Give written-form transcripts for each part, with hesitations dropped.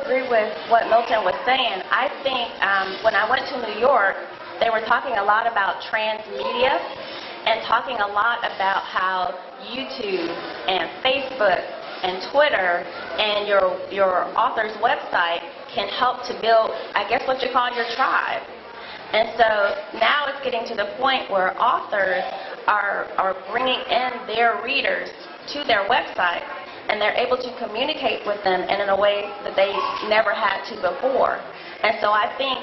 agree with what Milton was saying. I think when I went to New York, they were talking a lot about transmedia and talking a lot about how YouTube and Facebook and Twitter and your author's website can help to build, I guess, what you call your tribe. And so now it's getting to the point where authors are bringing in their readers to their website, and they're able to communicate with them in a way that they never had to before. And so I think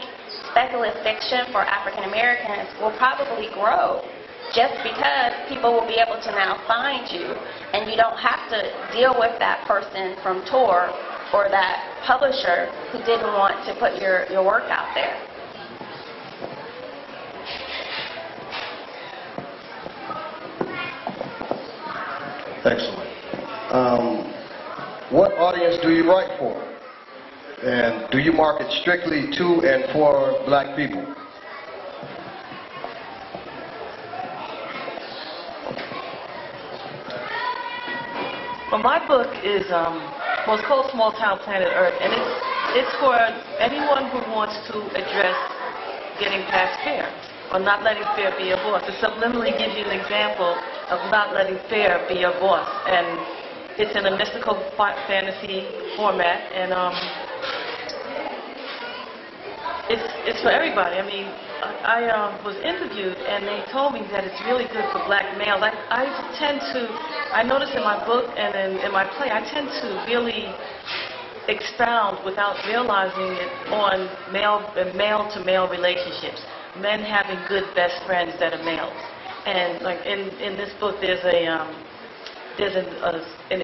speculative fiction for African Americans will probably grow just because people will be able to now find you, and you don't have to deal with that person from Tor or that publisher who didn't want to put your work out there. Excellent. What audience do you write for? And do you market strictly to and for black people? Well, my book is well, it's called Small Town Planet Earth, and it's for anyone who wants to address getting past fear, or not letting fear be your boss. It subliminally gives you an example of not letting fear be your boss, and it's in a mystical fantasy format, and it's for everybody. I mean, I was interviewed, and they told me that it's really good for black males. I notice in my book and in my play, I tend to really expound without realizing it on male-to-male relationships. Men having good best friends that are males. And like in this book, there's an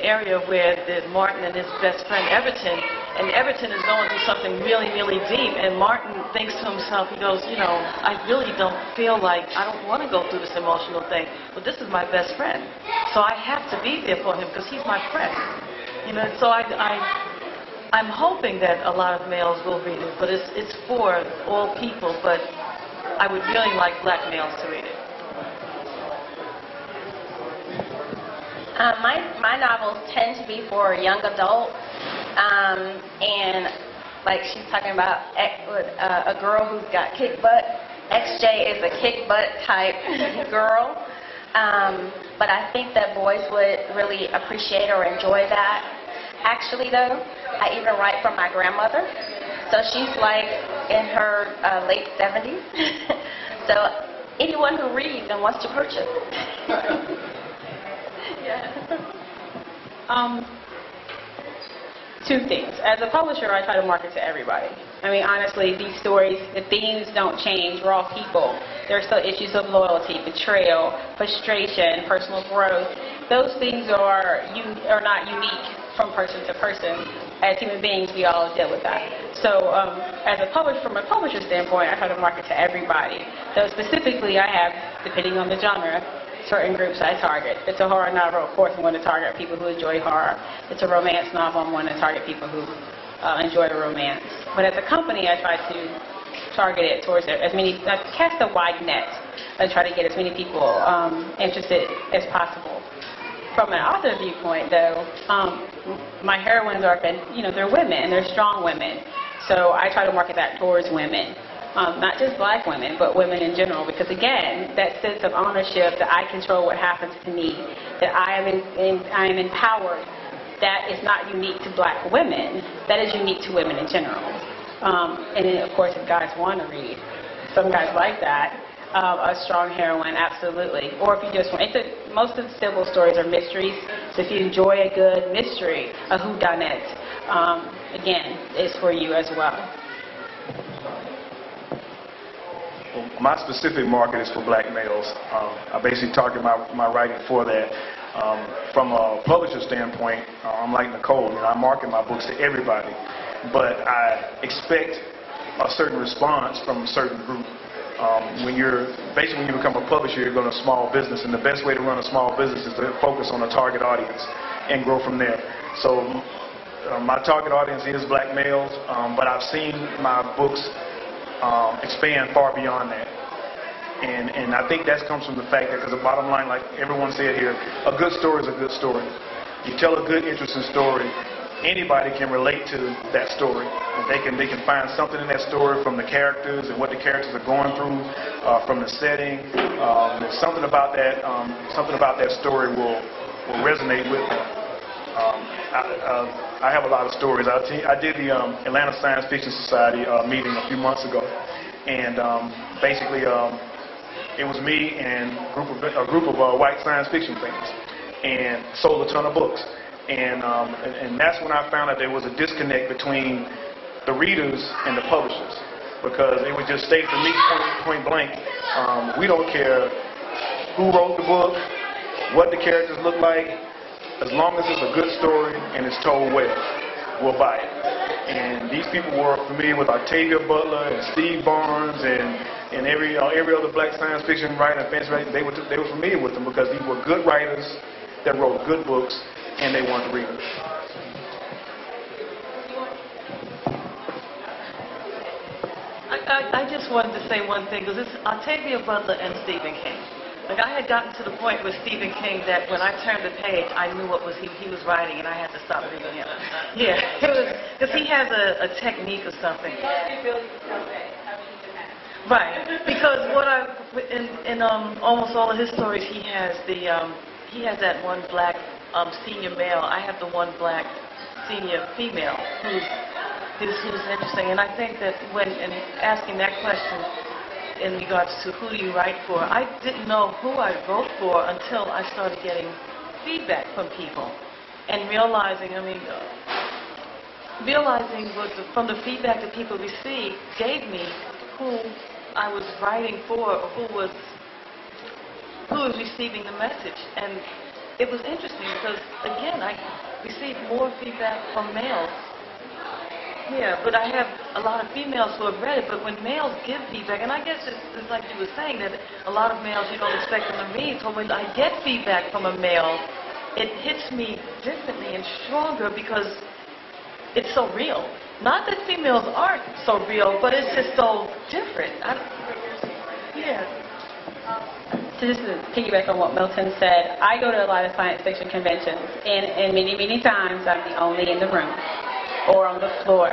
area where there's Martin and his best friend Everton, and Everton is going through something really, really deep, and Martin thinks to himself, he goes, you know, I really don't feel like, I don't want to go through this emotional thing, but this is my best friend, so I have to be there for him because he's my friend. You know, so I'm hoping that a lot of males will read it, but it's for all people, but I would really like black males to read it. My novels tend to be for young adults, and like she's talking about a girl who's got kick butt. XJ is a kick butt type girl, but I think that boys would really appreciate or enjoy that. Actually, though, I even write for my grandmother, so she's like in her late 70s. So anyone who reads and wants to purchase. Two things. As a publisher, I try to market to everybody. I mean, honestly, these stories, the themes don't change. We're all people. There are still issues of loyalty, betrayal, frustration, personal growth. Those things are not unique from person to person. As human beings, we all deal with that. So, from a publisher standpoint, I try to market to everybody. So specifically, I have, depending on the genre, certain groups I target. If it's a horror novel, of course, I'm going to target people who enjoy horror. If it's a romance novel, I'm going to target people who enjoy romance. But as a company, I try to target it towards as many, cast a wide net, and try to get as many people interested as possible. From an author viewpoint, though, my heroines are, they're women, and they're strong women. So I try to market that towards women. Not just black women, but women in general, because again, that sense of ownership, that I control what happens to me, that I am empowered, that is not unique to black women, that is unique to women in general. And then, of course, if guys want to read, some guys like that, a strong heroine, absolutely. Or if you just want, most of the civil stories are mysteries, so if you enjoy a good mystery, a whodunit, again, it's for you as well. My specific market is for black males. I basically target my writing for that. From a publisher standpoint, I'm like Nicole. I market my books to everybody, but I expect a certain response from a certain group. When you become a publisher, you're going to small business, and the best way to run a small business is to focus on a target audience and grow from there. So my target audience is black males, but I've seen my books expand far beyond that. And I think that comes from the fact that, because the bottom line, like everyone said here, a good story is a good story. You tell a good, interesting story, anybody can relate to that story. And they can find something in that story from the characters and what the characters are going through, from the setting. There's something about that story will resonate with them. I have a lot of stories. I did the Atlanta Science Fiction Society meeting a few months ago, and basically it was me and a group of white science fiction fans, and sold a ton of books. And that's when I found out there was a disconnect between the readers and the publishers, because it was just stated to me point blank, we don't care who wrote the book, what the characters look like, as long as it's a good story and it's told well, we'll buy it. And these people were familiar with Octavia Butler and Steve Barnes and every other black science fiction writer and fantasy writer. They were familiar with them because these were good writers that wrote good books, and they wanted to read them. I just wanted to say one thing, because it's Octavia Butler and Stephen King. Like, I had gotten to the point with Stephen King that when I turned the page, I knew what he was writing, and I had to stop reading him. Yeah, because he has a technique or something. Right, because in almost all of his stories, he has that one black senior male. I have the one black senior female who's interesting. And I think that when asking that question in regards to who do you write for, I didn't know who I wrote for until I started getting feedback from people and realizing from the feedback that people received gave me who I was writing for, or who was receiving the message. And it was interesting because, again, I received more feedback from males. Yeah, but I have a lot of females who have read it, but when males give feedback, and I guess it's like you were saying, that a lot of males you don't expect them to read, so when I get feedback from a male, it hits me differently and stronger because it's so real. Not that females aren't so real, but it's just so different. Yeah. So just to piggyback on what Milton said, I go to a lot of science fiction conventions, and many, many times I'm the only in the room or on the floor.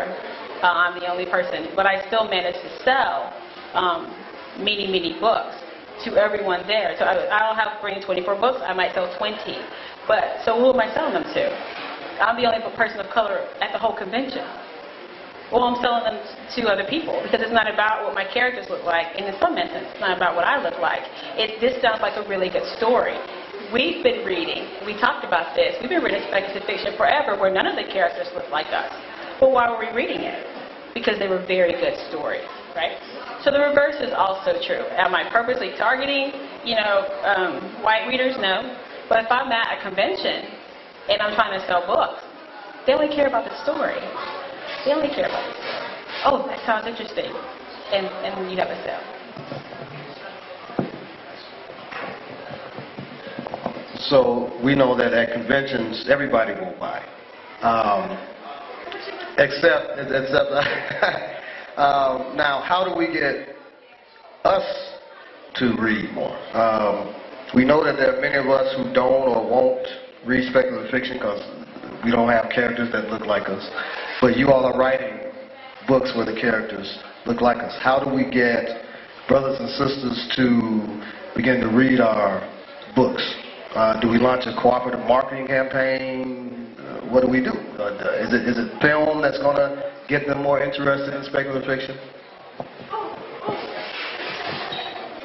I'm the only person. But I still manage to sell many, many books to everyone there. So I'll have bring 24 books. I might sell 20. But so who am I selling them to? I'm the only person of color at the whole convention. Well, I'm selling them to other people because it's not about what my characters look like, and in some instances, it's not about what I look like. This sounds like a really good story. We've been reading, we talked about this, we've been reading speculative fiction forever where none of the characters look like us. Well, why were we reading it? Because they were very good stories, right? So the reverse is also true. Am I purposely targeting, white readers? No. But if I'm at a convention and I'm trying to sell books, they only care about the story. They only care about the story. Oh, that sounds interesting. And you have a sale. So we know that at conventions, everybody will buy. Except now, how do we get us to read more? We know that there are many of us who don't or won't read speculative fiction because we don't have characters that look like us. But you all are writing books where the characters look like us. How do we get brothers and sisters to begin to read our books? Do we launch a cooperative marketing campaign? What do we do? Is it film that's going to get them more interested in speculative fiction?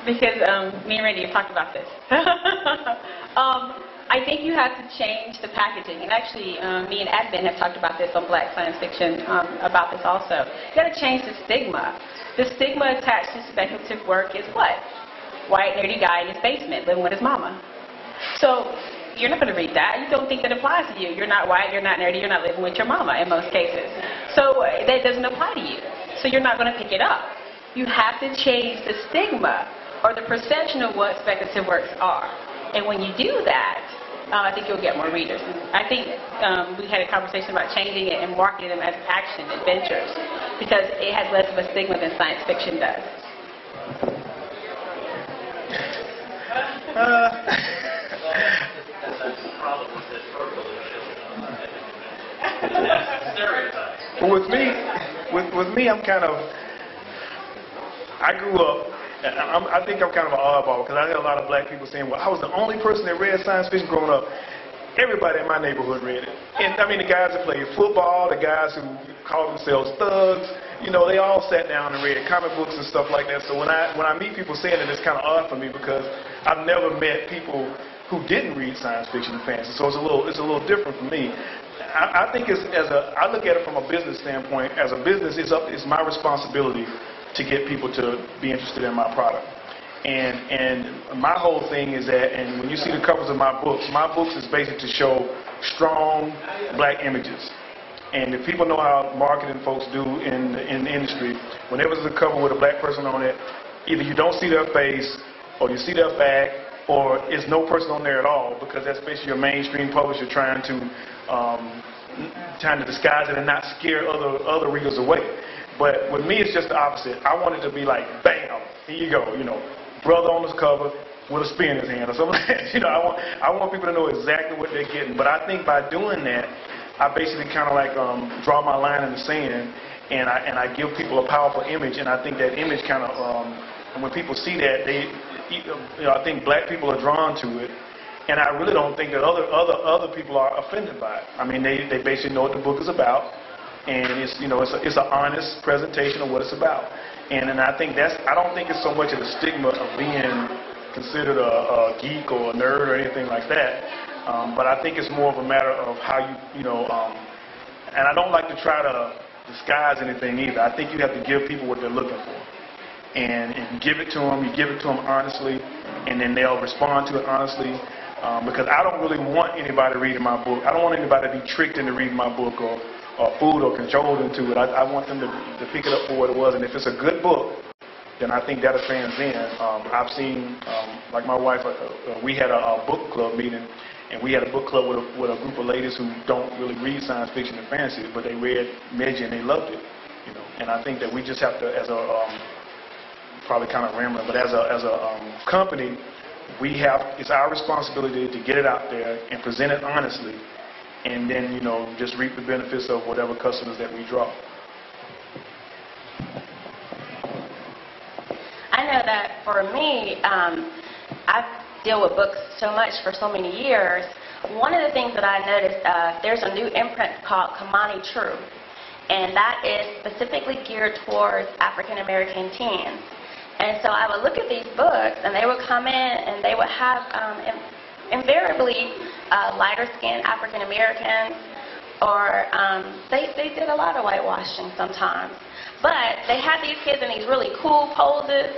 Because me and Randy have talked about this. I think you have to change the packaging. And actually, me and Admin have talked about this on Black Science Fiction about this also. You got to change the stigma. The stigma attached to speculative work is what? White, nerdy guy in his basement living with his mama. So you're not going to read that. You don't think that applies to you. You're not white, you're not nerdy, you're not living with your mama in most cases. So that doesn't apply to you. So you're not going to pick it up. You have to change the stigma or the perception of what speculative works are. And when you do that, I think you'll get more readers. And I think we had a conversation about changing it and marketing them as action adventures because it has less of a stigma than science fiction does. Well, with me, I'm kind of, I grew up, I think I'm kind of an oddball because I had a lot of black people saying, well, I was the only person that read science fiction growing up. Everybody in my neighborhood read it. And I mean, the guys that played football, the guys who called themselves thugs, you know, they all sat down and read comic books and stuff like that. So when I meet people saying it, it's kind of odd for me because I've never met people who didn't read science fiction and fantasy. So it's a little different for me. I think I look at it from a business standpoint. As a business, it's my responsibility to get people to be interested in my product. And my whole thing is that, and when you see the covers of my books is basically to show strong black images. And if people know how marketing folks do in the industry, whenever there's a cover with a black person on it, either you don't see their face, or you see their back, or it's no person on there at all, because that's basically your mainstream publisher trying to disguise it and not scare other readers away. But with me, it's just the opposite. I want it to be like, bam, here you go, you know, brother on the cover with a spear in his hand or something like that. You know, I want people to know exactly what they're getting. But I think by doing that, I basically kind of like draw my line in the sand, and I give people a powerful image. And I think that image kind of, when people see that, I think black people are drawn to it. And I really don't think that other people are offended by it. I mean, they basically know what the book is about, and it's an honest presentation of what it's about. And I think I don't think it's so much of the stigma of being considered a geek or a nerd or anything like that. But I think it's more of a matter of how and I don't like to try to disguise anything either. I think you have to give people what they're looking for. And you give it to them, honestly, and then they'll respond to it honestly. Because I don't really want anybody reading my book. I don't want anybody to be tricked into reading my book or fooled or controlled into it. I want them to pick it up for what it was. And if it's a good book, then I think that'll transcend. I've seen, like my wife, we had a book club meeting, and we had a book club with a group of ladies who don't really read science fiction and fantasy, but they read Meiji and they loved it. You know, and I think that we just have to, as a probably kind of rambling, but as a company, it's our responsibility to get it out there and present it honestly, and then, you know, just reap the benefits of whatever customers that we draw. I know that for me, I deal with books so much for so many years. One of the things that I noticed, there's a new imprint called Kamani True, and that is specifically geared towards African American teens. And so I would look at these books, and they would come in, and they would have invariably lighter-skinned African Americans, or they did a lot of whitewashing sometimes. But they had these kids in these really cool poses.